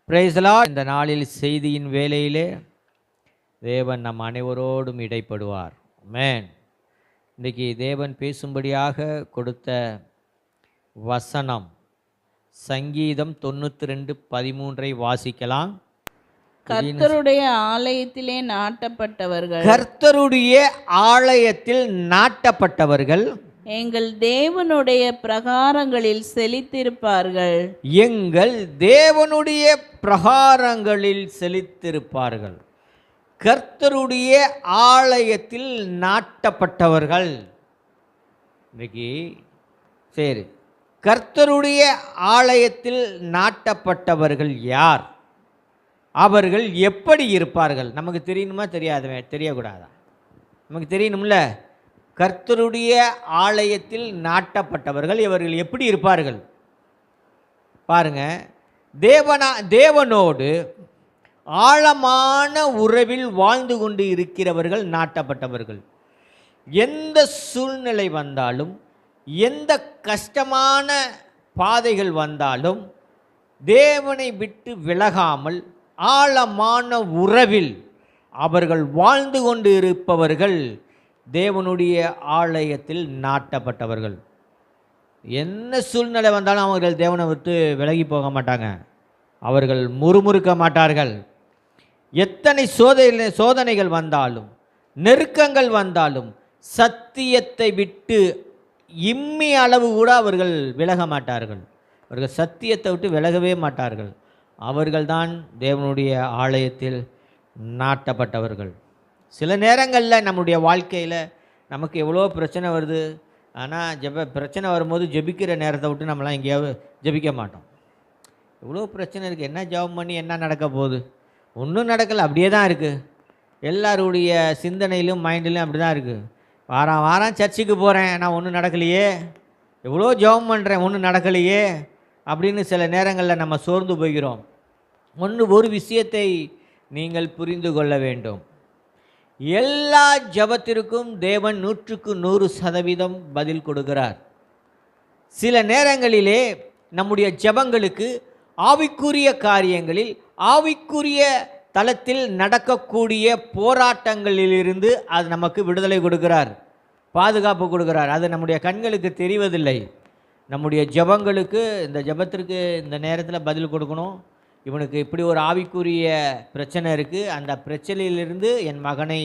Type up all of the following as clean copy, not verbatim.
Praise the Lord. இந்த நாளில் செய்தியின் வேளையிலே தேவன் நம் அனைவரோடும் இடைப்படுவார். ஆமென். இன்றைக்கி தேவன் பேசும்படியாக கொடுத்த வசனம் சங்கீதம் 92:13 வாசிக்கலாம். கர்த்தருடைய ஆலயத்திலே நாட்டப்பட்டவர்கள், கர்த்தருடைய ஆலயத்தில் நாட்டப்பட்டவர்கள் எங்கள் தேவனுடைய பிரகாரங்களில் செழித்திருப்பார்கள். எங்கள் தேவனுடைய பிரகாரங்களில் செழித்திருப்பார்கள். கர்த்தருடைய ஆலயத்தில் நாட்டப்பட்டவர்கள். இன்னைக்கு சரி, கர்த்தருடைய ஆலயத்தில் நாட்டப்பட்டவர்கள் யார்? அவர்கள் எப்படி இருப்பார்கள்? நமக்கு தெரியணுமா தெரியக்கூடாதா? நமக்கு தெரியணும்ல. கர்த்தருடைய ஆலயத்தில் நாட்டப்பட்டவர்கள் இவர்கள் எப்படி இருப்பார்கள்? பாருங்க, தேவனோடு ஆழமான உறவில் வாழ்ந்து கொண்டு இருக்கிறவர்கள் நாட்டப்பட்டவர்கள். எந்த சூழ்நிலை வந்தாலும், எந்த கஷ்டமான பாதைகள் வந்தாலும் தேவனை விட்டு விலகாமல் ஆழமான உறவில் அவர்கள் வாழ்ந்து கொண்டு இருப்பவர்கள் தேவனுடைய ஆலயத்தில் நாட்டப்பட்டவர்கள். என்ன சூழ்நிலை வந்தாலும் அவர்கள் தேவனை விட்டு விலகி போக மாட்டாங்க. அவர்கள் முறுமுறுக்க மாட்டார்கள். எத்தனை சோதனைகள் வந்தாலும், நெருக்கங்கள் வந்தாலும் சத்தியத்தை விட்டு இம்மி அளவு கூட அவர்கள் விலக மாட்டார்கள். அவர்கள் சத்தியத்தை விட்டு விலகவே மாட்டார்கள். அவர்கள்தான் தேவனுடைய ஆலயத்தில் நாட்டப்பட்டவர்கள். சில நேரங்களில் நம்முடைய வாழ்க்கையில் நமக்கு எவ்வளோ பிரச்சனை வருது. ஆனால் பிரச்சனை வரும்போது ஜெபிக்கிற நேரத்தை விட்டு நம்மளாம் எங்கேயாவது ஜெபிக்க மாட்டோம். எவ்வளோ பிரச்சனை இருக்குது, என்ன ஜெபம் பண்ணி என்ன நடக்க போகுது? ஒன்றும் நடக்கலை, அப்படியே தான் இருக்குது. எல்லாருடைய சிந்தனையிலும் மைண்டிலும் அப்படி தான் இருக்குது. வாரம் சர்ச்சுக்கு போகிறேன், நான் ஒன்றும் நடக்கலையே. எவ்வளோ ஜெபம் பண்ணுறேன், ஒன்றும் நடக்கலையே அப்படின்னு சில நேரங்களில் நம்ம சோர்ந்து போகிறோம். ஒரு விஷயத்தை நீங்கள் புரிந்து கொள்ள வேண்டும். எல்லா ஜெபத்திற்கும் தேவன் 100% பதில் கொடுக்கிறார். சில நேரங்களிலே நம்முடைய ஜெபங்களுக்கு ஆவிக்குரிய காரியங்களில், ஆவிக்குரிய தளத்தில் நடக்கக்கூடிய போராட்டங்களிலிருந்து அது நமக்கு விடுதலை கொடுக்கிறார், பாதுகாப்பு கொடுக்கிறார். அது நம்முடைய கண்களுக்கு தெரிவதில்லை. நம்முடைய ஜெபங்களுக்கு, இந்த ஜெபத்திற்கு இந்த நேரத்தில் பதில் கொடுக்கணும், இவனுக்கு இப்படி ஒரு ஆவிக்குரிய பிரச்சனை இருக்குது, அந்த பிரச்சனையிலிருந்து என் மகனை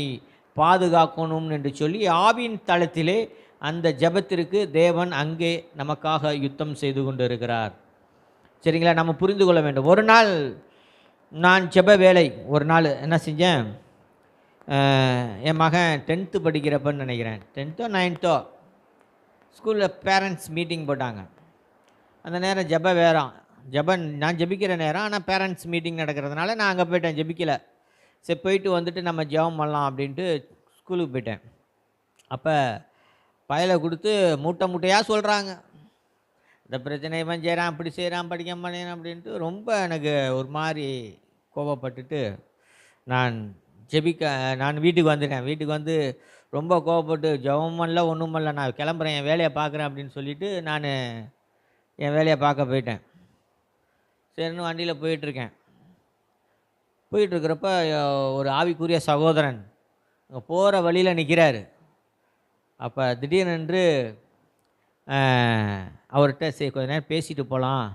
பாதுகாக்கணும் என்று சொல்லி ஆவியின் தளத்திலே அந்த ஜெபத்திற்கு தேவன் அங்கே நமக்காக யுத்தம் செய்து கொண்டு இருக்கிறார். சரிங்களா? நம்ம புரிந்து கொள்ள வேண்டும். ஒரு நாள் நான் ஜெப வேலை, ஒரு நாள் என்ன செஞ்சேன், என் மகன் 10th படிக்கிறப்பன்னு நினைக்கிறேன், 10th 9th ஸ்கூலில் பேரண்ட்ஸ் மீட்டிங் போட்டாங்க. அந்த நேரம் நான் ஜெபிக்கிற நேரம். ஆனால் பேரண்ட்ஸ் மீட்டிங் நடக்கிறதுனால நான் அங்கே போயிட்டேன், ஜெபிக்கலை. சரி, போயிட்டு வந்துட்டு நம்ம ஜெபம் பண்ணலாம் அப்படின்ட்டு ஸ்கூலுக்கு போயிட்டேன். அப்போ பயலை கொடுத்து மூட்டையாக சொல்கிறாங்க, இந்த பிரச்சனை இவன் செய்கிறான், அப்படி செய்கிறான், படிக்க மாட்டேன் அப்படின்ட்டு ரொம்ப எனக்கு ஒரு மாதிரி கோபப்பட்டுட்டு நான் வீட்டுக்கு வந்துட்டேன். வீட்டுக்கு வந்து ரொம்ப கோபப்பட்டு ஜெபம் பண்ணல, ஒன்றும் பண்ணல, நான் கிளம்புறேன், என் வேலையை பார்க்குறேன் அப்படின்னு சொல்லிவிட்டு நான் என் வேலையை பார்க்க போயிட்டேன். சரின்னு வண்டியில் போயிட்டுருக்கிறப்ப ஒரு ஆவிக்குரிய சகோதரன் அங்கே போகிற வழியில் நிற்கிறாரு. அப்போ திடீரென்று அவர்கிட்ட சரி கொஞ்ச நேரம் பேசிட்டு போகலாம்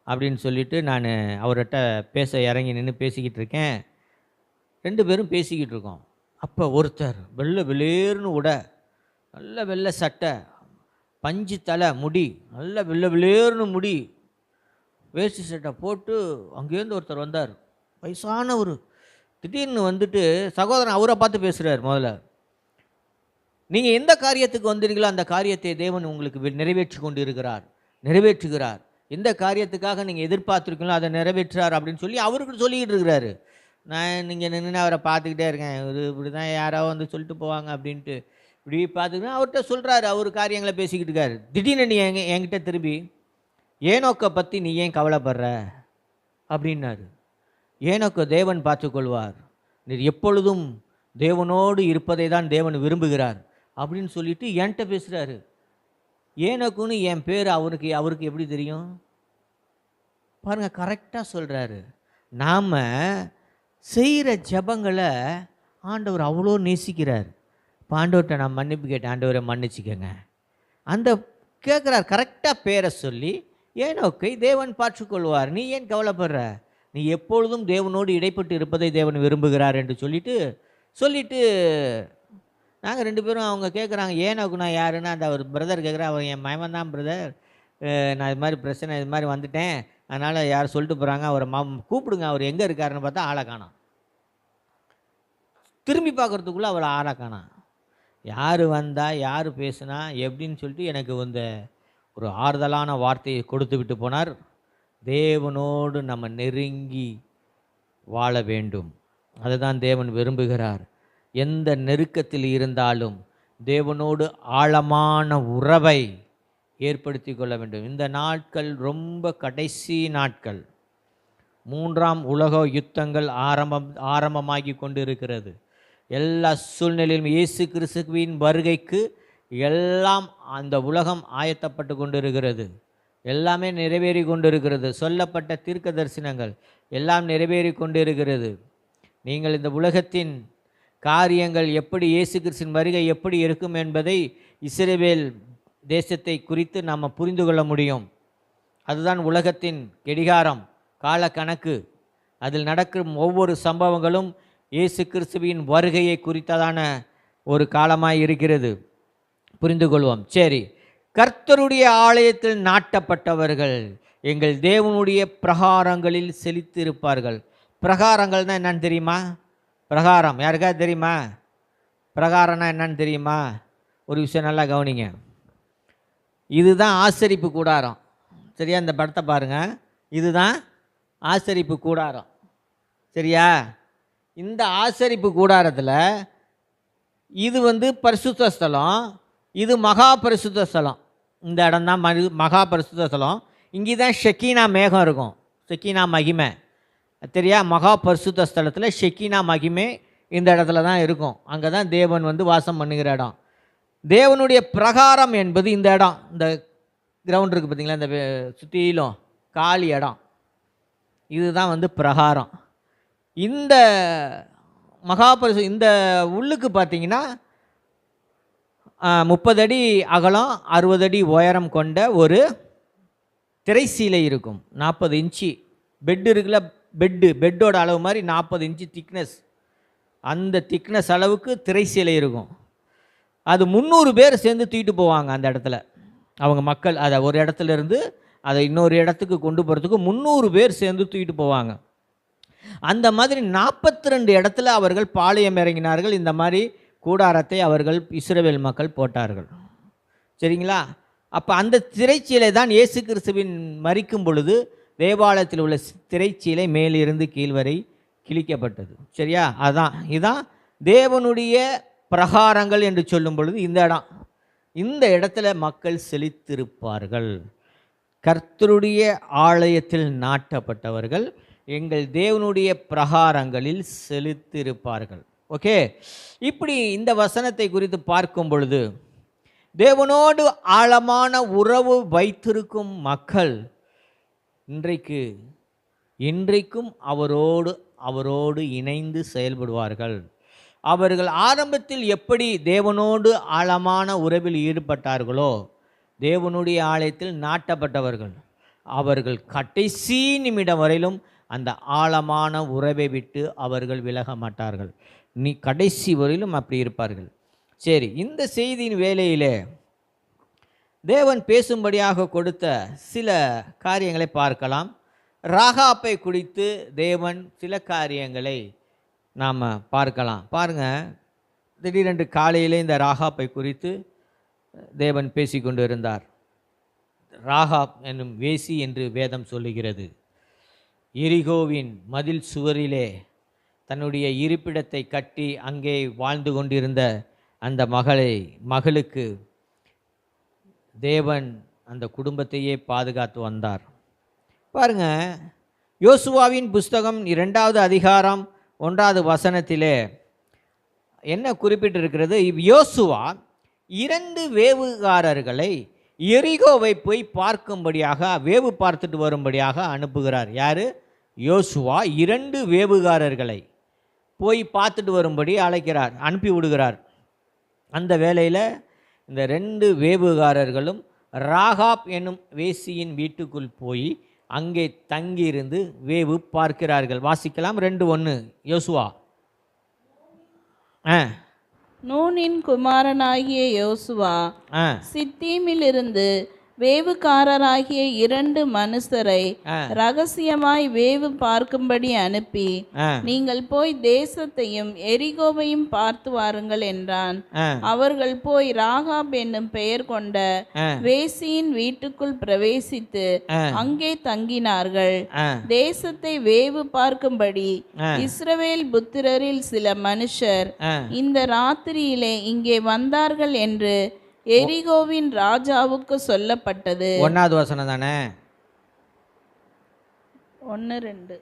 அப்படின்னு சொல்லிவிட்டு நான் அவர்கிட்ட இறங்கி நின்று பேசிக்கிட்டு இருக்கேன். 2 பேரும் பேசிக்கிட்டு இருக்கோம். அப்போ ஒருத்தர் வெள்ளேர்னு நல்ல வெள்ளை சட்டை, பஞ்சு தலை, முடி, நல்ல வெள்ளேர்னு முடி, வேஷ்டி சட்டை போட்டு அங்கேருந்து ஒருத்தர் வந்தார், வயசானவர். திடீர்னு வந்துட்டு சகோதரன் அவரை பார்த்து பேசுகிறார். முதல்ல, நீங்கள் எந்த காரியத்துக்கு வந்தீர்களோ அந்த காரியத்தை தேவன் உங்களுக்கு நிறைவேற்றுகிறார். எந்த காரியத்துக்காக நீங்கள் எதிர்பார்த்துருக்கீங்களோ அதை நிறைவேற்றுறார் அப்படின்னு சொல்லி அவருக்கு சொல்லிக்கிட்டு இருக்கிறாரு. நீங்கள் நின்று அவரை பார்த்துக்கிட்டே இருக்கேன். இப்படி தான் யாரோ வந்து சொல்லிட்டு போவாங்க அப்படின்ட்டு இப்படி பார்த்துக்கிட்டு அவர்கிட்ட சொல்கிறாரு. அவர் காரியங்களை பேசிக்கிட்டு இருக்காரு. திடீர்னு நீ என்கிட்ட திரும்பி ஏனோக்கை பற்றி நீ ஏன் கவலைப்படுற அப்படின்னாரு. ஏனோக்கை தேவன் பார்த்துக்கொள்வார், நீர் எப்பொழுதும் தேவனோடு இருப்பதை தான் தேவன் விரும்புகிறார் அப்படின்னு சொல்லிட்டு என்கிட்ட பேசுகிறாரு. ஏனோக்குன்னு என் பேர் அவருக்கு எப்படி தெரியும் பாருங்கள், கரெக்டாக சொல்கிறாரு. நாம் செய்கிற ஜெபங்களை ஆண்டவர் அவ்வளோ நேசிக்கிறார். இப்போ ஆண்டவர்கிட்ட நான் மன்னிப்பு கேட்டேன், ஆண்டவரை மன்னிச்சிக்கங்க. அந்த கேட்குறார், கரெக்டாக பேரை சொல்லி, ஏனோக்கை தேவன் பார்த்துக்கொள்வார், நீ ஏன் கவலைப்படுற, நீ எப்பொழுதும் தேவனோடு இடைப்பட்டு இருப்பதை தேவன் விரும்புகிறார் என்று சொல்லிட்டு நாங்கள் 2 பேரும், அவங்க கேட்குறாங்க ஏனோக்கு நான் யாருன்னா, அந்த ஒரு பிரதர் கேட்குறா, அவன் என் மகன் தான் பிரதர், நான் இது மாதிரி பிரச்சனை இது மாதிரி வந்துட்டேன், அதனால் யார் சொல்லிட்டு போகிறாங்க, அவரை கூப்பிடுங்க, அவர் எங்கே இருக்காருன்னு பார்த்தா ஆளை காணோம். திரும்பி பார்க்குறதுக்குள்ளே அவளை ஆளை காணோம். யார் வந்தா யார் பேசுனா எப்படின்னு சொல்லிட்டு எனக்கு ஒரு ஆறுதலான வார்த்தையை கொடுத்து விட்டு போனார். தேவனோடு நம்ம நெருங்கி வாழ வேண்டும், அதுதான் தேவன் விரும்புகிறார். எந்த நெருக்கத்தில் இருந்தாலும் தேவனோடு ஆழமான உறவை ஏற்படுத்தி கொள்ள வேண்டும். இந்த நாட்கள் ரொம்ப கடைசி நாட்கள். 3ஆம் உலக யுத்தங்கள் ஆரம்பமாகி கொண்டு இருக்கிறது. எல்லா சூழ்நிலையிலும் இயேசு கிறிஸ்துவின் வருகைக்கு எல்லாம் அந்த உலகம் ஆயத்தப்பட்டு கொண்டு இருக்கிறது. எல்லாமே நிறைவேறி கொண்டு இருக்கிறது. சொல்லப்பட்ட தீர்க்க தரிசனங்கள் எல்லாம் நிறைவேறி கொண்டு இருக்கிறது. நீங்கள் இந்த உலகத்தின் காரியங்கள் எப்படி, இயேசு கிறிஸ்துவின் வருகை எப்படி இருக்கும் என்பதை இஸ்ரவேல் தேசத்தை குறித்து நாம் புரிந்து கொள்ள முடியும். அதுதான் உலகத்தின் கெடிகாரம், கால கணக்கு. அதில் நடக்கும் ஒவ்வொரு சம்பவங்களும் இயேசு கிறிஸ்துவின் வருகையை குறித்ததான ஒரு காலமாய் இருக்கிறது. புரிந்து கொள்வோம். சரி, கர்த்தருடைய ஆலயத்தில் நாட்டப்பட்டவர்கள் எங்கள் தேவனுடைய பிரகாரங்களில் செழித்திருப்பார்கள். பிரகாரங்கள் தான் என்னன்னு தெரியுமா? பிரகாரம் யாருக்காவது தெரியுமா? பிரகாரம்னா என்னன்னு தெரியுமா? ஒரு விஷயம் நல்லா கவனிங்க. இதுதான் ஆசரிப்பு கூடாரம். சரியா? இந்த படத்தை பாருங்கள். இதுதான் ஆசரிப்பு கூடாரம். சரியா? இந்த ஆசரிப்பு கூடாரத்தில் இது பரிசுத்த ஸ்தலம், இது மகா பரிசுத்த ஸ்தலம். இந்த இடம் தான் மகா பரிசுத்த ஸ்தலம். இங்கே தான் ஷெக்கீனா மேகம் இருக்கும், ஷெக்கீனா மகிமை. சரியா? மகா பரிசுத்த ஸ்தலத்தில் ஷெக்கீனா மகிமை இந்த இடத்துல தான் இருக்கும். அங்கே தான் தேவன் வாசம் பண்ணுகிற இடம். தேவனுடைய பிரகாரம் என்பது இந்த இடம், இந்த கிரவுண்ட் இருக்குது பார்த்தீங்களா, இந்த சுற்றிலும் காலி இடம், இதுதான் பிரகாரம். இந்த மகாபரிசு இந்த உள்ளுக்கு பார்த்தீங்கன்னா 30 அடி அகலம் 60 அடி உயரம் கொண்ட ஒரு திரைச்சீலை இருக்கும். 40 இன்ச்சு பெட்டு இருக்குல்ல, பெட்டோட அளவு மாதிரி 40 இன்ச்சு திக்னஸ். அந்த திக்னஸ் அளவுக்கு திரைச்சீலை இருக்கும். அது 300 பேர் சேர்ந்து தூக்கிட்டு போவாங்க அந்த இடத்துல. அவங்க மக்கள் அதை ஒரு இடத்துல இருந்து அதை இன்னொரு இடத்துக்கு கொண்டு போகிறதுக்கு 300 பேர் சேர்ந்து தூக்கிட்டு போவாங்க. அந்த மாதிரி 42 இடத்துல அவர்கள் பாளையம் இறங்கினார்கள். இந்த மாதிரி கூடாரத்தை அவர்கள் இஸ்ரவேல் மக்கள் போட்டார்கள். சரிங்களா? அப்போ அந்த திரைச்சீலை தான் இயேசு கிறிஸ்துவின் மரிக்கும் பொழுது தேவாலயத்தில் உள்ள திரைச்சீலை மேலிருந்து கீழ் வரை கிழிக்கப்பட்டது. சரியா? இதுதான் தேவனுடைய பிரகாரங்கள் என்று சொல்லும் பொழுது இந்த இடம். இந்த இடத்துல மக்கள் செழித்திருப்பார்கள். கர்த்தருடைய ஆலயத்தில் நாட்டப்பட்டவர்கள் எங்கள் தேவனுடைய பிரகாரங்களில் செழித்திருப்பார்கள். ஓகே, இப்படி இந்த வசனத்தை குறித்து பார்க்கும் பொழுது தேவனோடு ஆழமான உறவு வைத்திருக்கும் மக்கள் இன்றைக்கும் அவரோடு இணைந்து செயல்படுவார்கள். அவர்கள் ஆரம்பத்தில் எப்படி தேவனோடு ஆழமான உறவில் ஈடுபட்டார்களோ, தேவனுடைய ஆலயத்தில் நாட்டப்பட்டவர்கள் அவர்கள் கடைசி நிமிடம் வரையிலும் அந்த ஆழமான உறவை விட்டு அவர்கள் விலக மாட்டார்கள். கடைசி வரையிலும் அப்படி இருப்பார்கள். சரி, இந்த செய்தியின் வேளையிலே தேவன் பேசும்படியாக கொடுத்த சில காரியங்களை பார்க்கலாம். ராகாப்பை குறித்து தேவன் சில காரியங்களை நாம் பார்க்கலாம். பாருங்கள், திடீரென்று காலையிலே இந்த ராகாப்பை குறித்து தேவன் பேசிக்கொண்டு இருந்தார். ராகாப் என்னும் வேசி என்று வேதம் சொல்லுகிறது. எரிகோவின் மதில் சுவரிலே தன்னுடைய இருப்பிடத்தை கட்டி அங்கே வாழ்ந்து கொண்டிருந்த அந்த மகளுக்கு தேவன் அந்த குடும்பத்தையே பாதுகாத்து வந்தார். பாருங்க, யோசுவாவின் புஸ்தகம் 2வது அதிகாரம் 1வது வசனத்திலே என்ன குறிப்பிட்டிருக்கிறது? யோசுவா 2 வேவுகாரர்களை எரிகோவை போய் பார்க்கும்படியாக, வேவு பார்த்துட்டு வரும்படியாக அனுப்புகிறார். யார்? யோசுவா 2 வேவுகாரர்களை போய் பார்த்துட்டு வரும்படி அழைக்கிறார், அனுப்பி விடுகிறார். அந்த வேளையில் இந்த 2 வேவுகாரர்களும் ராகாப் என்னும் வேசியின் வீட்டுக்குள் போய் அங்கே தங்கியிருந்து வேவு பார்க்கிறார்கள். வாசிக்கலாம். 2:1 யோசுவா. நூனின் குமாரனாகிய யோசுவா சித்தீமிலிருந்து வேவுகாரராகிய 2 மனுஷரை ரகசியமாய் வேவு பார்க்கும்படி அனுப்பி, நீங்கள் போய் தேசத்தையும் எரிகோவையும் பார்த்து வாருங்கள் என்றான். அவர்கள் போய் ராகாப் என்னும் பெயர் கொண்ட வேசியின் வீட்டுக்குள் பிரவேசித்து அங்கே தங்கினார்கள். தேசத்தை வேவு பார்க்கும்படி இஸ்ரவேல் புத்திரரில் சில மனுஷர் இந்த ராத்திரியிலே இங்கே வந்தார்கள் என்று எரிகோவின் ராஜாவுக்கு சொல்லப்பட்டது. 1வது வசனம் தானே? 1-2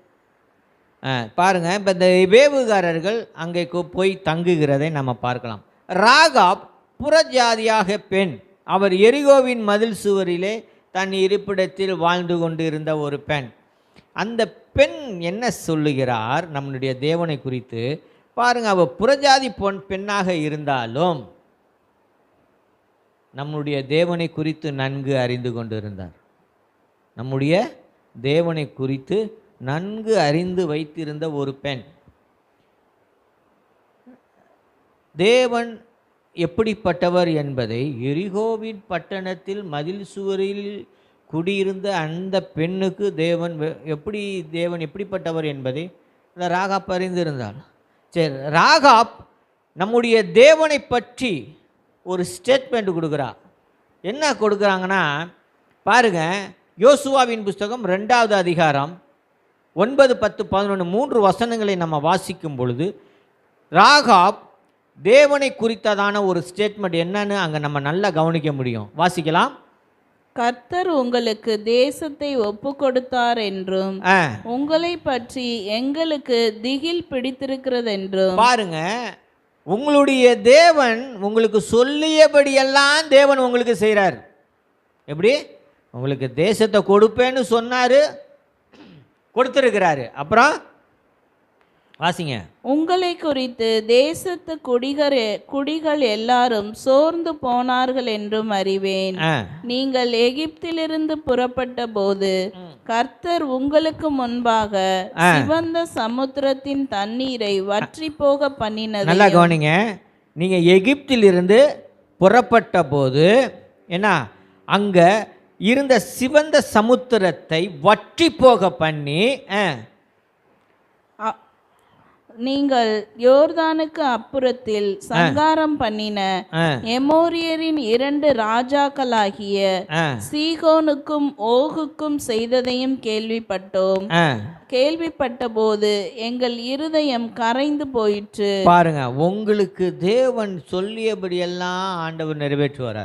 பாருங்க. இப்போ இந்த வேவுகாரர்கள் அங்கே போய் தங்குகிறதை நம்ம பார்க்கலாம். ராகாப் புறஜாதியாக பெண். அவர் எரிகோவின் மதில் சுவரிலே தன் இருப்பிடத்தில் வாழ்ந்து கொண்டு இருந்த ஒரு பெண். அந்த பெண் என்ன சொல்லுகிறார் நம்முடைய தேவனை குறித்து பாருங்க. அவர் புறஜாதி பெண்ணாக இருந்தாலும் நம்முடைய தேவனை குறித்து நன்கு அறிந்து கொண்டிருந்தார். நம்முடைய தேவனை குறித்து நன்கு அறிந்து வைத்திருந்த ஒரு பெண். தேவன் எப்படிப்பட்டவர் என்பதை எரிகோவின் பட்டணத்தில் மதில் சுவரில் குடியிருந்த அந்த பெண்ணுக்கு தேவன் எப்படிப்பட்டவர் என்பதை இந்த ராகாப் அறிந்திருந்தாள். சரி, ராகாப் நம்முடைய தேவனை பற்றி ஒரு ஸ்டேட்மெண்ட் கொடுக்குறா. என்ன கொடுக்குறாங்கன்னா பாருங்க. யோசுவாவின் புஸ்தகம் 2வது அதிகாரம் 9, 10, 11 3 வசனங்களை நம்ம வாசிக்கும் பொழுது ராகாப் தேவனை குறித்ததான ஒரு ஸ்டேட்மெண்ட் என்னன்னு அங்கே நம்ம நல்லா கவனிக்க முடியும். வாசிக்கலாம். கர்த்தர் உங்களுக்கு தேசத்தை ஒப்பு கொடுத்தார் என்றும் உங்களை பற்றி எங்களுக்கு திகில் பிடித்திருக்கிறது என்றும். பாருங்க, உங்களுடைய தேவன் உங்களுக்கு சொல்லியபடியெல்லாம் தேவன் உங்களுக்கு செய்கிறார். எப்படி? உங்களுக்கு தேசத்தை கொடுப்பேன்னு சொன்னார், கொடுத்துருக்கிறாரு. அப்புறம் வாசிங்க. உங்களை குறித்து தேசத்து குடிகள் எல்லாரும் சோர்ந்து போனார்கள் என்றும் அறிவேன். நீங்கள் எகிப்திலிருந்து புறப்பட்ட போது கர்த்தர் உங்களுக்கு முன்பாக சிவந்த சமுத்திரத்தின் தண்ணீரை வற்றி போக பண்ணினது. நல்லா கவனிங்க. நீங்க எகிப்திலிருந்து புறப்பட்ட போது என்ன, அங்க இருந்த சிவந்த சமுத்திரத்தை வற்றி போக பண்ணி நீங்கள் யோர்தானுக்கு அப்புறத்தில் சங்காரம் பண்ணின எமோரியரின் 2 ராஜாக்களாகிய சீகோனுக்கும் ஓகுக்கும் செய்ததையும் கேள்விப்பட்டோம். கேள்விப்பட்ட போது எங்கள் இருதயம் கரைந்து போயிற்று. பாருங்க, உங்களுக்கு தேவன் சொல்லியபடியெல்லாம் ஆண்டவர் நிறைவேற்றுவார்.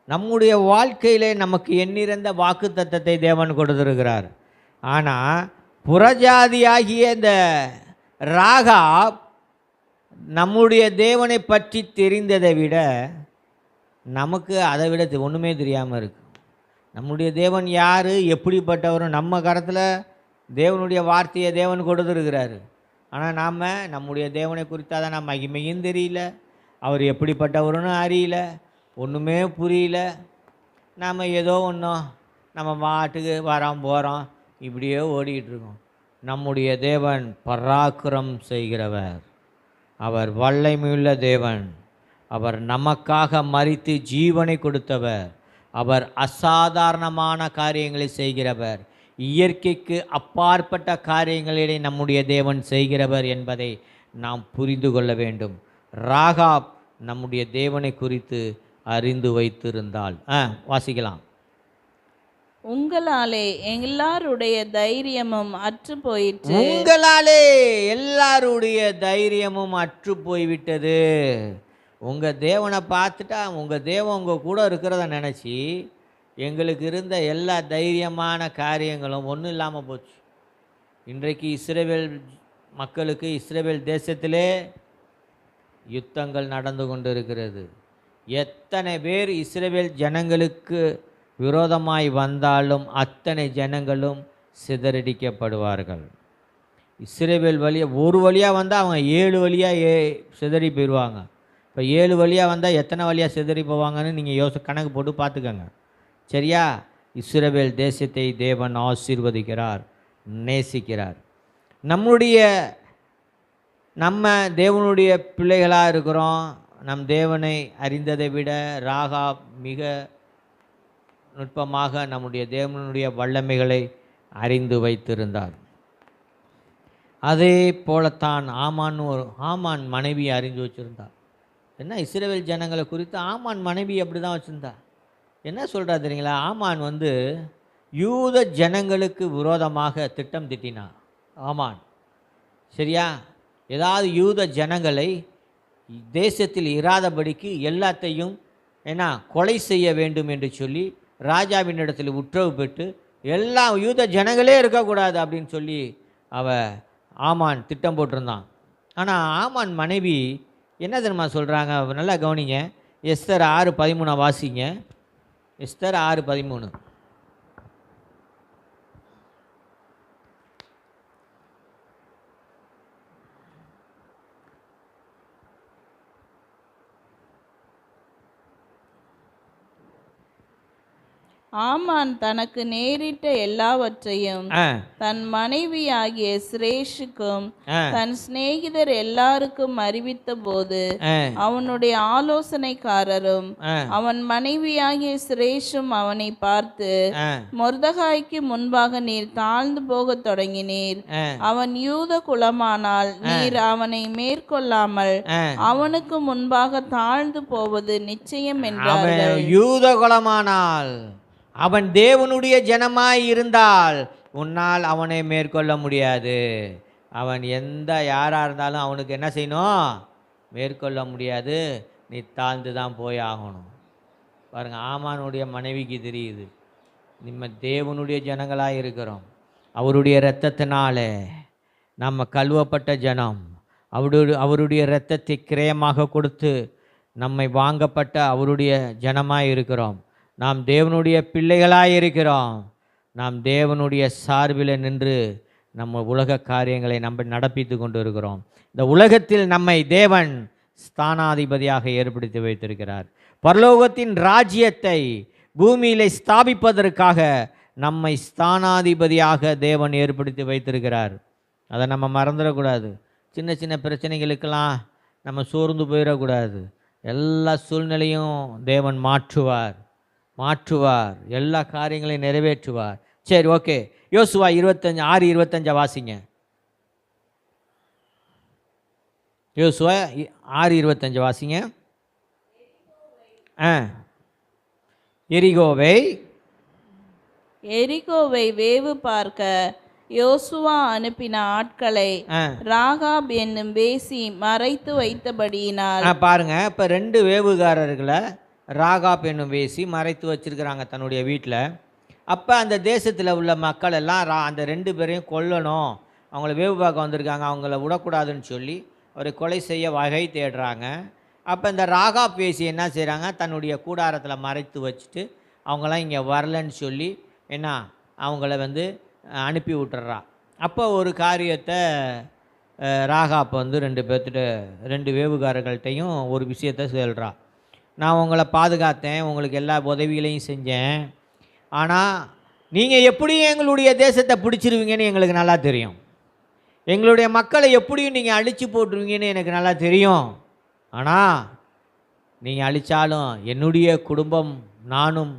நம்முடைய வாழ்க்கையிலே நமக்கு எண்ணிறந்த வாக்கு தத்தத்தை தேவன் கொடுத்திருக்கிறார். ஆனால் புறஜாதியாகிய இந்த ராகாப் நம்முடைய தேவனை பற்றி தெரிந்ததை விட நமக்கு அதை விட ஒன்றுமே தெரியாமல் இருக்கு. நம்முடைய தேவன் யார், எப்படிப்பட்டவரும் நம்ம கரத்தில் தேவனுடைய வார்த்தையை தேவன் கொடுத்துருக்கிறாரு. ஆனால் நாம் நம்முடைய தேவனை குறித்தாத நம்ம மகிமையும் தெரியல, அவர் எப்படிப்பட்டவருன்னு அறியல, ஒன்றுமே புரியல. நாம் ஏதோ ஒன்றும் நம்ம மாட்டுக்கு வரோம் போகிறோம், இப்படியே ஓடிக்கிட்டு இருக்கோம். நம்முடைய தேவன் பராக்கிரம் செய்கிறவர், அவர் வல்லமையுள்ள தேவன், அவர் நமக்காக மரித்து ஜீவனை கொடுத்தவர், அவர் அசாதாரணமான காரியங்களை செய்கிறவர், இயற்கைக்கு அப்பாற்பட்ட காரியங்களிலே நம்முடைய தேவன் செய்கிறவர் என்பதை நாம் புரிந்து கொள்ள வேண்டும். ராகாப் நம்முடைய தேவனை குறித்து அறிந்து வைத்திருந்தால். வாசிக்கலாம். உங்களாலே எல்லாருடைய தைரியமும் அற்று போயிற்று. உங்களாலே எல்லாருடைய தைரியமும் அற்று போய்விட்டது. உங்கள் தேவனை பார்த்துட்டா உங்கள் தேவன் உங்கள் கூட இருக்கிறத நினச்சி எங்களுக்கு இருந்த எல்லா தைரியமான காரியங்களும் ஒன்றும் இல்லாமல் போச்சு. இன்றைக்கு இஸ்ரவேல் மக்களுக்கு, இஸ்ரவேல் தேசத்திலே யுத்தங்கள் நடந்து கொண்டு இருக்கிறது. எத்தனை பேர் இஸ்ரவேல் ஜனங்களுக்கு விரோதமாய் வந்தாலும் அத்தனை ஜனங்களும் சிதறடிக்கப்படுவார்கள். இஸ்ரவேல் வழியாக ஒரு வழியாக வந்தால் அவங்க 7 வழியாக சிதறி போயிடுவாங்க. இப்போ 7 வழியாக வந்தால் எத்தனை வழியாக சிதறி போவாங்கன்னு நீங்கள் கணக்கு போட்டு பார்த்துக்கங்க. சரியா? இஸ்ரவேல் தேசத்தை தேவன் ஆசீர்வதிக்கிறார், நேசிக்கிறார். நம்ம தேவனுடைய பிள்ளைகளாக இருக்கிறோம். நம் தேவனை அறிந்ததை விட ராகாப் மிக நுட்பமாக நம்முடைய தேவனுடைய வல்லமைகளை அறிந்து வைத்திருந்தார். அதே போலத்தான் ஆமான் மனைவி அறிந்து வச்சுருந்தார். என்ன இஸ்ரவேல் ஜனங்களை குறித்து ஆமான் மனைவி அப்படி தான் வச்சுருந்தா. என்ன சொல்கிறா தெரியுங்களா? ஆமான் யூத ஜனங்களுக்கு விரோதமாக திட்டம் திட்டினான். ஆமான் சரியா? ஏதாவது யூத ஜனங்களை தேசத்தில் இராதபடிக்கு எல்லாத்தையும் கொலை செய்ய வேண்டும் என்று சொல்லி ராஜாவின் இடத்துல உத்தரவு பெற்று எல்லா யூத ஜனங்களே இருக்கக்கூடாது அப்படின்னு சொல்லி ஆமான் திட்டம் போட்டிருந்தான். ஆனால் ஆமான் மனைவி என்ன தெரியுமா சொல்கிறாங்க? நல்லா கவனிங்க. எஸ்தர் 6:13 வாசிங்க. எஸ்தர் 6:13. ஆமான் தனக்கு நேரிட்ட எல்லாவற்றையும் தன் மனைவியாகிய சிரேஷுக்கும் தன் சிநேகிதர் எல்லாருக்கும் அறிவித்த போது அவனுடைய ஆலோசனைக்காரரும் அவன் மனைவியாகிய சிரேஷும் அவனை பார்த்து, மொர்தகாய்க்கு முன்பாக நீர் தாழ்ந்து போக தொடங்கினீர். அவன் யூத குலமானால் நீர் அவனை மேற்கொள்ளாமல் அவனுக்கு முன்பாக தாழ்ந்து போவது நிச்சயம் என்றார்கள். யூத குலமானால் அவன் தேவனுடைய ஜனமாய் இருந்தால் உன்னால் அவனை மேற்கொள்ள முடியாது. அவன் யாராக இருந்தாலும் அவனுக்கு என்ன செய்யணும்? மேற்கொள்ள முடியாது. நீ தாழ்ந்து தான் போய் ஆகணும். பாருங்கள், ஆமானுடைய மனைவிக்கு தெரியுது நம்ம தேவனுடைய ஜனங்களாக இருக்கிறோம். அவருடைய இரத்தத்தினால நம்ம கழுவப்பட்ட ஜனம். அவருடைய இரத்தத்தை கிரயமாக கொடுத்து நம்மை வாங்கப்பட்ட அவருடைய ஜனமாக இருக்கிறோம். நாம் தேவனுடைய பிள்ளைகளாக இருக்கிறோம். நாம் தேவனுடைய சார்பில் நின்று நம்ம உலக காரியங்களை நம்ம நடப்பித்து கொண்டு இருக்கிறோம். இந்த உலகத்தில் நம்மை தேவன் ஸ்தானாதிபதியாக ஏற்படுத்தி வைத்திருக்கிறார். பரலோகத்தின் ராஜ்யத்தை பூமியிலே ஸ்தாபிப்பதற்காக நம்மை ஸ்தானாதிபதியாக தேவன் ஏற்படுத்தி வைத்திருக்கிறார். அதை நம்ம மறந்துடக்கூடாது. சின்ன சின்ன பிரச்சனைகளுக்கெல்லாம் நம்ம சோர்ந்து போயிடக்கூடாது. எல்லா சூழ்நிலையும் தேவன் மாற்றுவார், எல்லா காரியங்களையும் நிறைவேற்றுவார். சரி, ஓகே. யோசுவா 6:25 வாசிங்க. யோசுவா 6:25 வாசிங்க. எரிகோவை வேவு பார்க்க யோசுவா அனுப்பின ஆட்களை ராகாப் என்னும் வேசி மறைத்து வைத்தபடியினால். பாருங்க, இப்போ 2 வேவுகாரர்களை ராகாப் என்னும் வேசி மறைத்து வச்சிருக்கிறாங்க தன்னுடைய வீட்டில். அப்போ அந்த தேசத்தில் உள்ள மக்கள் எல்லாம் அந்த 2 பேரையும் கொல்லணும், அவங்கள வேவு பார்க்க வந்திருக்காங்க, அவங்கள விடக்கூடாதுன்னு சொல்லி ஒரு கொலை செய்ய வகை தேடுறாங்க. அப்போ இந்த ராகாப் வேசி என்ன செய்கிறாங்க? தன்னுடைய கூடாரத்தில் மறைத்து வச்சுட்டு அவங்களாம் இங்கே வரலன்னு சொல்லி அவங்கள அனுப்பி விட்டுறா. அப்போ ஒரு காரியத்தை ராகாப் 2 வேவுகாரர்கள்ட்டையும் ஒரு விஷயத்தை சொல்கிறா. நான் உங்களை பாதுகாத்தேன், உங்களுக்கு எல்லா உதவிகளையும் செஞ்சேன், ஆனால் நீங்கள் எப்படியும் எங்களுடைய தேசத்தை பிடிச்சிருவீங்கன்னு எங்களுக்கு நல்லா தெரியும். எங்களுடைய மக்களை எப்படியும் நீங்கள் அழித்து போட்டுருவீங்கன்னு எனக்கு நல்லா தெரியும். ஆனால் நீங்கள் அழித்தாலும் என்னுடைய குடும்பம் நானும்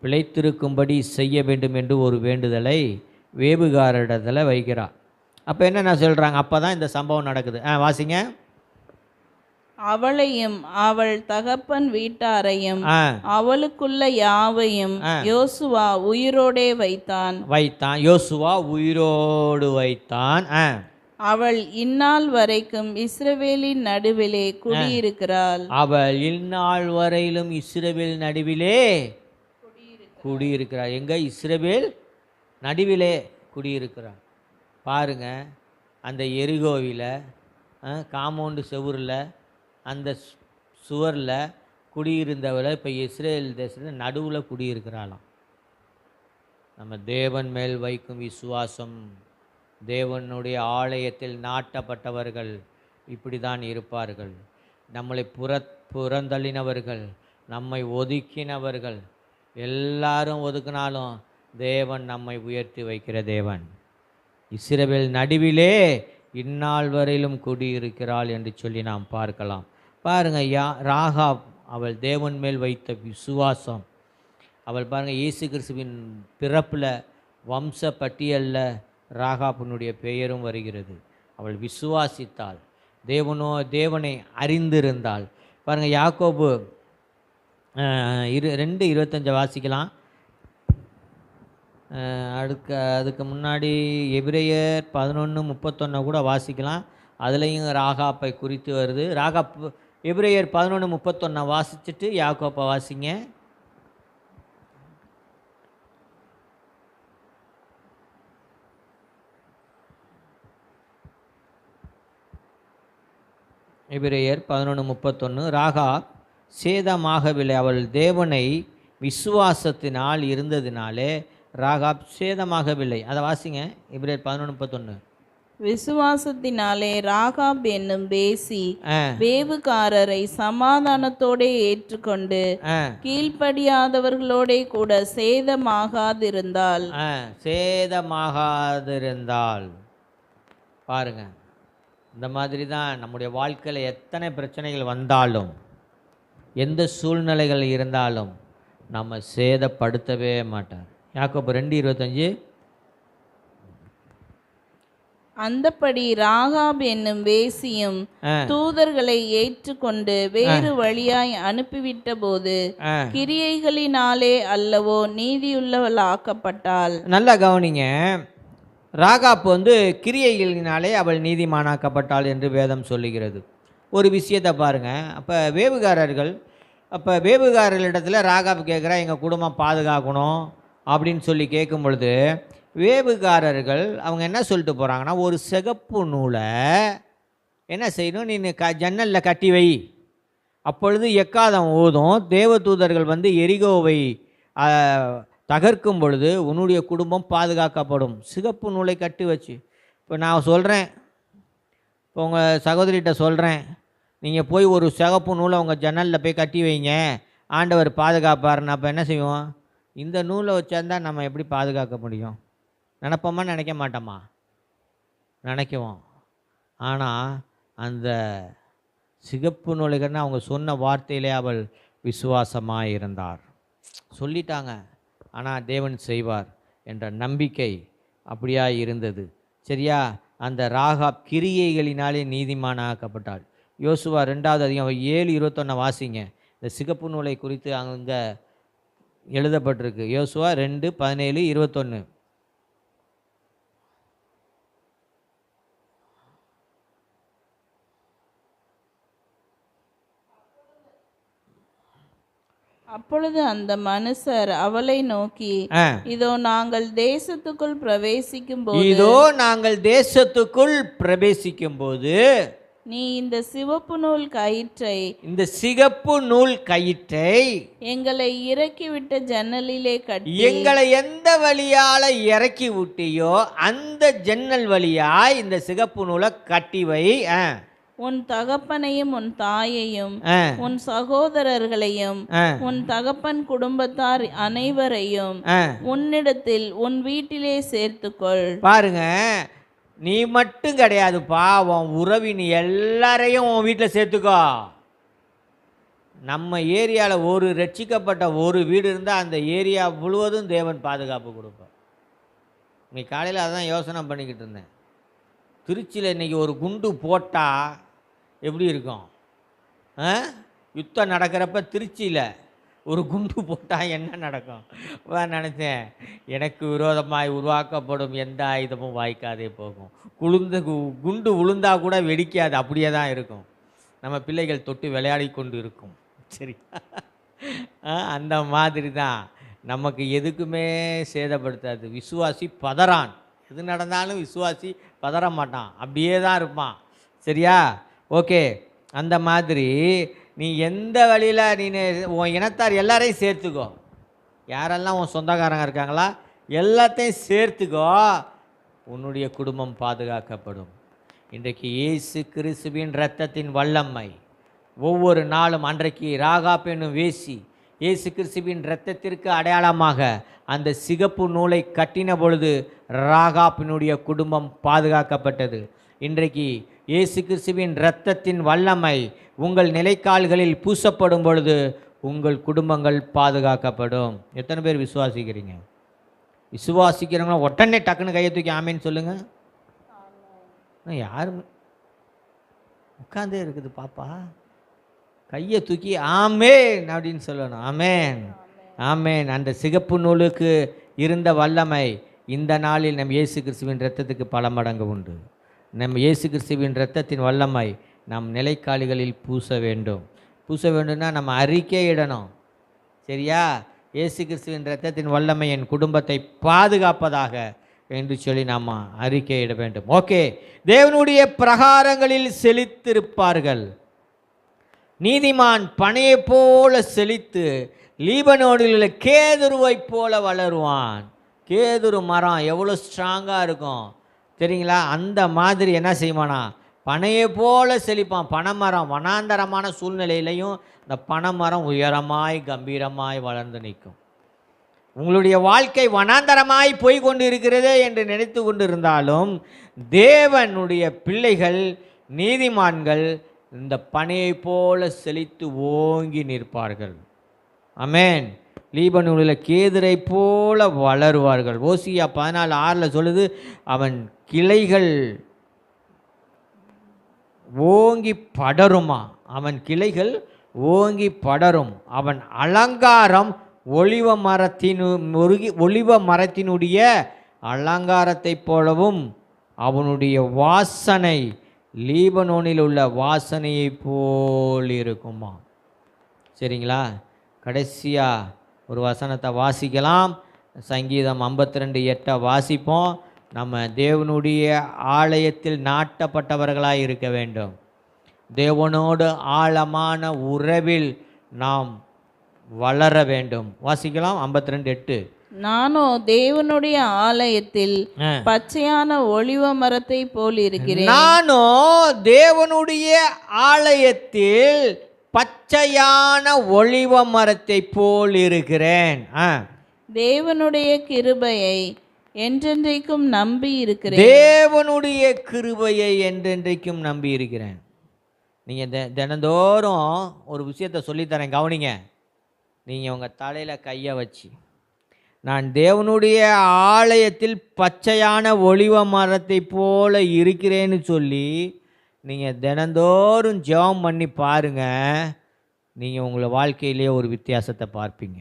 பிழைத்திருக்கும்படி செய்ய வேண்டும் என்று ஒரு வேண்டுதலை வேவுகாரிடத்தில் வைக்கிறார். அப்போ என்ன சொல்கிறாங்க? அப்போ தான் இந்த சம்பவம் நடக்குது. வாசிங்க. அவளையும் அவள் தகப்பன் வீட்டாரையும் அவளுக்குள்ள யாவையும் யோசுவா உயிரோடே வைத்தான். யோசுவா உயிரோடு வைத்தான். அவள் இந்நாள் வரைக்கும் இஸ்ரவேலின் நடுவிலே குடியிருக்கிறாள். அவள் இந்நாள் வரையிலும் இஸ்ரவேல் நடுவிலே குடியிருக்கிறாள். எங்க? இஸ்ரவேல் நடுவிலே குடியிருக்கிறாள். பாருங்க, அந்த எரிகோவில் காம்பவுண்டு செவுரில் அந்த சுவரில் குடியிருந்தவளை இப்போ இஸ்ரேல் தேசத்தில் நடுவில் குடியிருக்கிறாளாம். நம்ம தேவன் மேல் வைக்கும் விசுவாசம், தேவனுடைய ஆலயத்தில் நாட்டப்பட்டவர்கள் இப்படி தான் இருப்பார்கள். நம்மளை புறந்தள்ளினவர்கள், நம்மை ஒதுக்கினவர்கள், எல்லாரும் ஒதுக்கினாலும் தேவன் நம்மை உயர்த்தி வைக்கிற தேவன். இஸ்ரவேல் நடுவிலே இந்நாள் வரையிலும் குடியிருக்கிறாள் என்று சொல்லி நாம் பார்க்கலாம். பாருங்கள், ராகாப் அவள் தேவன் மேல் வைத்த விசுவாசம். அவள் பாருங்கள், இயேசு கிறிஸ்துவின் பிறப்பில் வம்ச பட்டியலில் ராகாப்பினுடைய பெயரும் வருகிறது. அவள் விசுவாசித்தாள், தேவனை அறிந்திருந்தாள். பாருங்கள், யாக்கோபு 2:25 வாசிக்கலாம். அதுக்கு முன்னாடி எபிரேயர் 11:31 கூட வாசிக்கலாம். அதுலேயும் ராகாப்பை குறித்து வருது. எபிரேயர் 11:31 வாசிச்சுட்டு யாக்கோப்பை வாசிங்க. எபிரேயர் 11:31 ராகாப் சேதமாகவில்லை, அவள் தேவனை விசுவாசத்தினால் இருந்ததினாலே ராகாப் சேதமாகவில்லை. அதை வாசிங்க, எபிரேயர் 11:31. விசுவாசத்தினாலே ராகாப் என்னும் பேசி வேவுகாரரை சமாதானத்தோടെ ஏற்றுக்கொண்டு கீழ்ப்படியாதவர்களோட கூட சேதமாகாதிருந்தாள். பாருங்க, இந்த மாதிரி தான் நம்முடைய வாழ்க்கையில் எத்தனை பிரச்சனைகள் வந்தாலும், எந்த சூழ்நிலைகள் இருந்தாலும் நம்ம சேதப்படுத்தவே மாட்டார். யாக்கோபு 2:25. அந்தப்படி ராகாப் என்னும் வேசியும் தூதர்களை ஏற்றுக்கொண்டு வேறு வழியாய் அனுப்பிவிட்ட போது கிரியைகளினாலே அல்லவோ நீதியுள்ளவளாக்கப்பட்டாள். நல்லா கவனிங்க, ராகாப் கிரியைகளினாலே அவள் நீதிமானாக்கப்பட்டாள் என்று வேதம் சொல்லுகிறது. ஒரு விஷயத்தை பாருங்க. அப்போ வேவுகாரர்களிடத்தில் ராகாப் கேட்குறா, எங்கள் குடும்பம் பாதுகாக்கணும் அப்படின்னு சொல்லி கேட்கும் பொழுது வேவுகாரர்கள் அவங்க என்ன சொல்லிட்டு போகிறாங்கன்னா, ஒரு சிகப்பு நூலை என்ன செய்யணும், நீ ஜன்னலில் கட்டி வை, அப்பொழுது எக்காதம் ஓதும், தேவதூதர்கள் எரிகோவை தகர்க்கும் பொழுது உன்னுடைய குடும்பம் பாதுகாக்கப்படும். சிகப்பு நூலை கட்டி வச்சு. இப்போ நான் சொல்கிறேன், இப்போ உங்கள் சகோதரிகிட்ட சொல்கிறேன், நீங்கள் போய் ஒரு சிகப்பு நூலை உங்கள் ஜன்னலில் போய் கட்டி வைங்க, ஆண்டவர் பாதுகாப்பாருன்னு. அப்போ என்ன செய்வோம்? இந்த நூலை வச்சிருந்தா நம்ம எப்படி பாதுகாக்க முடியும்? நினைப்போமா நினைக்க மாட்டோமா? நினைக்குவோம். ஆனால் அந்த சிகப்பு நூலைகள்னு அவங்க சொன்ன வார்த்தையிலே அவள் விசுவாசமாக இருந்தார். சொல்லிட்டாங்க, ஆனால் தேவன் செய்வார் என்ற நம்பிக்கை அப்படியா இருந்தது. சரியா? அந்த ராகாப் கிரியைகளினாலே நீதிமானாக்கப்பட்டாள். யோசுவா 2வது அதிகாரம் 7:21 வாசிங்க. இந்த சிகப்பு நூலை குறித்து அங்கே எழுதப்பட்டிருக்கு. யோசுவா 2:17-21. அப்பொழுது அந்த மனுஷர் அவளை நோக்கி, இதோ நாங்கள் தேசத்துக்குள் பிரவேசிக்கும் போது நீ இந்த சிவப்பு நூல் கயிற்றை எங்களை இறக்கிவிட்ட ஜன்னலிலே கட்டி, எங்களை எந்த வழியால இறக்கி விட்டியோ அந்த ஜன்னல் வழியாய் இந்த சிகப்பு நூலை கட்டி வை. உன் தகப்பனையும் உன் தாயையும் உன் சகோதரர்களையும் உன் தகப்பன் குடும்பத்தார் அனைவரையும் உன்னிடத்தில் உன் வீட்டிலே சேர்த்துக்கொள். பாருங்க, நீ மட்டும் கிடையாதுப்பா, உன் உறவின் எல்லாரையும் உன் வீட்டில் சேர்த்துக்கோ. நம்ம ஏரியாவில் ஒரு ரட்சிக்கப்பட்ட ஒரு வீடு இருந்தால் அந்த ஏரியா முழுவதும் தேவன் பாதுகாப்பு கொடுப்பார். இன்னைக்கு காலையில் அதான் யோசனை பண்ணிக்கிட்டு இருந்தேன். திருச்சியில் இன்றைக்கி ஒரு குண்டு போட்டால் எப்படி இருக்கும்? யுத்தம் நடக்கிறப்ப திருச்சியில் ஒரு குண்டு போட்டால் என்ன நடக்கும்? நினச்சேன், எனக்கு விரோதமாய் உருவாக்கப்படும் எந்த ஆயுதமும் வாய்க்காதே போகும். குண்டு விழுந்தா கூட வெடிக்காது, அப்படியே தான் இருக்கும். நம்ம பிள்ளைகள் தொட்டு விளையாடி கொண்டு இருக்கும். சரி, அந்த மாதிரி தான் நமக்கு எதுக்குமே சேதப்படுத்தாது. விசுவாசி பதறான். எது நடந்தாலும் விசுவாசி பதற மாட்டான், அப்படியே தான் இருப்பான். சரியா? ஓகே. அந்த மாதிரி நீ எந்த வழியில் நீ உன் இனத்தார் எல்லாரையும் சேர்த்துக்கோ. யாரெல்லாம் உன் சொந்தக்காரங்க இருக்காங்களா எல்லாத்தையும் சேர்த்துக்கோ, உன்னுடைய குடும்பம் பாதுகாக்கப்படும். இன்றைக்கு இயேசு கிறிஸ்துவின் இரத்தத்தின் வல்லமை ஒவ்வொரு நாளும், அன்றைக்கு ராகாப் என்னும் வேசி இயேசு கிறிஸ்துவின் இரத்தத்திற்கு அடையாளமாக அந்த சிகப்பு நூலை கட்டின பொழுது ராகாப்பினுடைய குடும்பம் பாதுகாக்கப்பட்டது. இன்றைக்கு இயேசு கிறிஸ்துவின் இரத்தத்தின் வல்லமை உங்கள் நிலைக்கால்களில் பூசப்படும் பொழுது உங்கள் குடும்பங்கள் பாதுகாக்கப்படும். எத்தனை பேர் விசுவாசிக்கிறீங்க? விசுவாசிக்கிறவங்க உடனே டக்குன்னு கையை தூக்கி ஆமேன்னு சொல்லுங்க. யாரும் உட்காந்தே இருக்குது பாப்பா, கையை தூக்கி ஆமேன் அப்படின்னு சொல்லணும். ஆமேன், ஆமேன். அந்த சிகப்பு நூலுக்கு இருந்த வல்லமை இந்த நாளில் நம் இயேசு கிறிஸ்துவின் இரத்தத்துக்கு பல மடங்கு உண்டு. நம் இயேசு கிறிஸ்துவின் இரத்தத்தின் வல்லமை நம் நிலைக்காலிகளில் பூச வேண்டும். பூச வேண்டும்னா நம்ம அறிக்கையிடணும். சரியா? இயேசு கிறிஸ்துவின் இரத்தத்தின் வல்லமை என் குடும்பத்தை பாதுகாப்பதாக என்று சொல்லி நாம் அறிக்கையிட வேண்டும். ஓகே, தேவனுடைய பிரகாரங்களில் செழித்திருப்பார்கள். நீதிமான் பனையை போல செழித்து லீபனோனில் உள்ள கேதுருவை போல வளருவான். கேதுரு மரம் எவ்வளோ ஸ்ட்ராங்காக இருக்கும் தெரியுங்களா? அந்த மாதிரி என்ன செய்வானா, பனையை போல செழிப்பான். பனைமரம் வனாந்தரமான சூழ்நிலையிலையும் இந்த பனைமரம் உயரமாய் கம்பீரமாய் வளர்ந்து நிற்கும். உங்களுடைய வாழ்க்கை வனாந்தரமாய் போய் கொண்டு இருக்கிறதே என்று நினைத்து கொண்டு இருந்தாலும் தேவனுடைய பிள்ளைகள் நீதிமான்கள் இந்த பனையை போல செழித்து ஓங்கி நிற்பார்கள். ஆமென். லீபனோனில் கேதுரை போல வளருவார்கள். ஓசியா 14:6 சொல்லுது, அவன் கிளைகள் ஓங்கி படருமா. அவன் கிளைகள் ஓங்கி படரும். அவன் அலங்காரம் ஒலிவ மரத்தினுடைய அலங்காரத்தைப் போலவும் அவனுடைய வாசனை லீபனோனில் உள்ள வாசனையை போல் இருக்குமா. சரிங்களா? கடைசியாக ஒரு வசனத்தை வாசிக்கலாம். சங்கீதம் 52:8 வாசிப்போம். நம்ம தேவனுடைய ஆலயத்தில் நாட்டப்பட்டவர்களாக இருக்க வேண்டும். தேவனோடு ஆழமான உறவில் நாம் வளர வேண்டும். வாசிக்கலாம் 52:8. நானோ தேவனுடைய ஆலயத்தில் பச்சையான ஒலிவ மரத்தை போல் இருக்கிறேன். நானோ தேவனுடைய ஆலயத்தில் பச்சையான ஒலிவ மரத்தை போல் இருக்கிறேன். தேவனுடைய கிருபையை என்றென்றைக்கும் நம்பி இருக்கிறேன். தேவனுடைய கிருபையை என்றென்றைக்கும் நம்பி இருக்கிறேன். நீங்கள் தினந்தோறும் ஒரு விஷயத்தை சொல்லித்தரேன், கவனிங்க. நீங்கள் உங்கள் தலையில் கையை வச்சு, நான் தேவனுடைய ஆலயத்தில் பச்சையான ஒலிவ மரத்தை போல இருக்கிறேன்னு சொல்லி நீங்கள் தினந்தோறும் ஜெபம் பண்ணி பாருங்கள். நீங்கள் உங்களை வாழ்க்கையிலே ஒரு வித்தியாசத்தை பார்ப்பீங்க.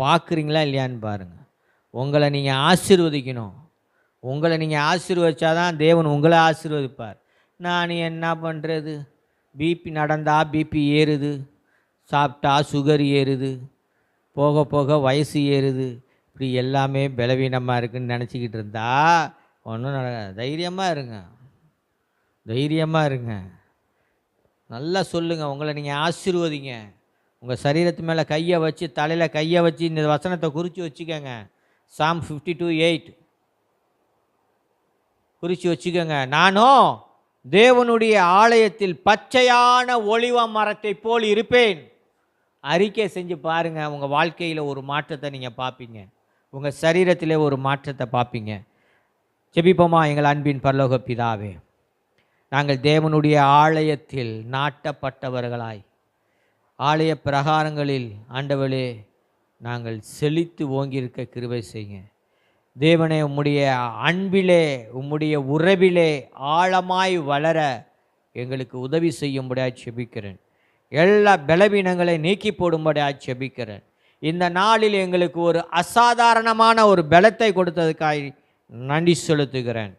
பார்க்குறீங்களா இல்லையான்னு பாருங்கள். உங்களை நீங்கள் ஆசீர்வதிக்கணும். உங்களை நீங்கள் ஆசீர்வதிச்சாதான் தேவன் உங்களை ஆசீர்வதிப்பார். நான் என்ன பண்ணுறது, பிபி நடந்தால் பிபி ஏறுது, சாப்பிட்டா சுகர் ஏறுது, போக போக வயசு ஏறுது, இப்படி எல்லாமே பலவீனமாக இருக்குதுன்னு நினச்சிக்கிட்டு இருந்தா ஒன்றும் நடக்காது. தைரியமாக இருங்க, தைரியமாக இருங்க. நல்லா சொல்லுங்கள், உங்களை நீங்கள் ஆசீர்வதிங்க. உங்கள் சரீரத்து மேலே கையை வச்சு, தலையில் கையை வச்சு இந்த வசனத்தை குறித்து வச்சுக்கோங்க. சாம் 52:8 குறித்து வச்சுக்கோங்க. நானும் தேவனுடைய ஆலயத்தில் பச்சையான ஒலிவ மரத்தை போல் இருப்பேன். அறிக்கை செஞ்சு பாருங்கள். உங்கள் வாழ்க்கையில் ஒரு மாற்றத்தை நீங்கள் பார்ப்பீங்க. உங்கள் சரீரத்திலே ஒரு மாற்றத்தை பார்ப்பீங்க. ஜெபிப்போமா? எங்கள் அன்பின் பரலோக பிதாவே, நாங்கள் தேவனுடைய ஆலயத்தில் நாட்டப்பட்டவர்களாய் ஆலய பிரகாரங்களில் ஆண்டவளே நாங்கள் செழித்து ஓங்கியிருக்க கிருபை செய்யுங்க. தேவனே, உம்முடைய அன்பிலே உம்முடைய உறவிலே ஆழமாய் வளர எங்களுக்கு உதவி செய்யும்படியாக செபிக்கிறேன். எல்லா பலவீனங்களை நீக்கி போடும்படியாக செபிக்கிறேன். இந்த நாளில் எங்களுக்கு ஒரு அசாதாரணமான ஒரு பலத்தை கொடுத்ததுக்காக நன்றி செலுத்துகிறேன்.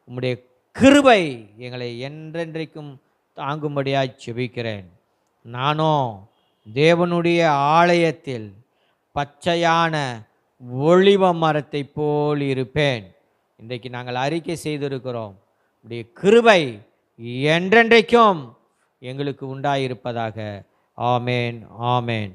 உம்முடைய கிருபை எங்களை என்றென்றைக்கும் தாங்கும்படியாக செபிக்கிறேன். நானோ தேவனுடைய ஆலயத்தில் பச்சையான ஒலிவ மரத்தை போல் இருப்பேன். இன்றைக்கு நாங்கள் அறிக்கை செய்திருக்கிறோம். உடைய கிருபை என்றென்றைக்கும் எங்களுக்கு உண்டாயிருப்பதாக. ஆமேன், ஆமேன்.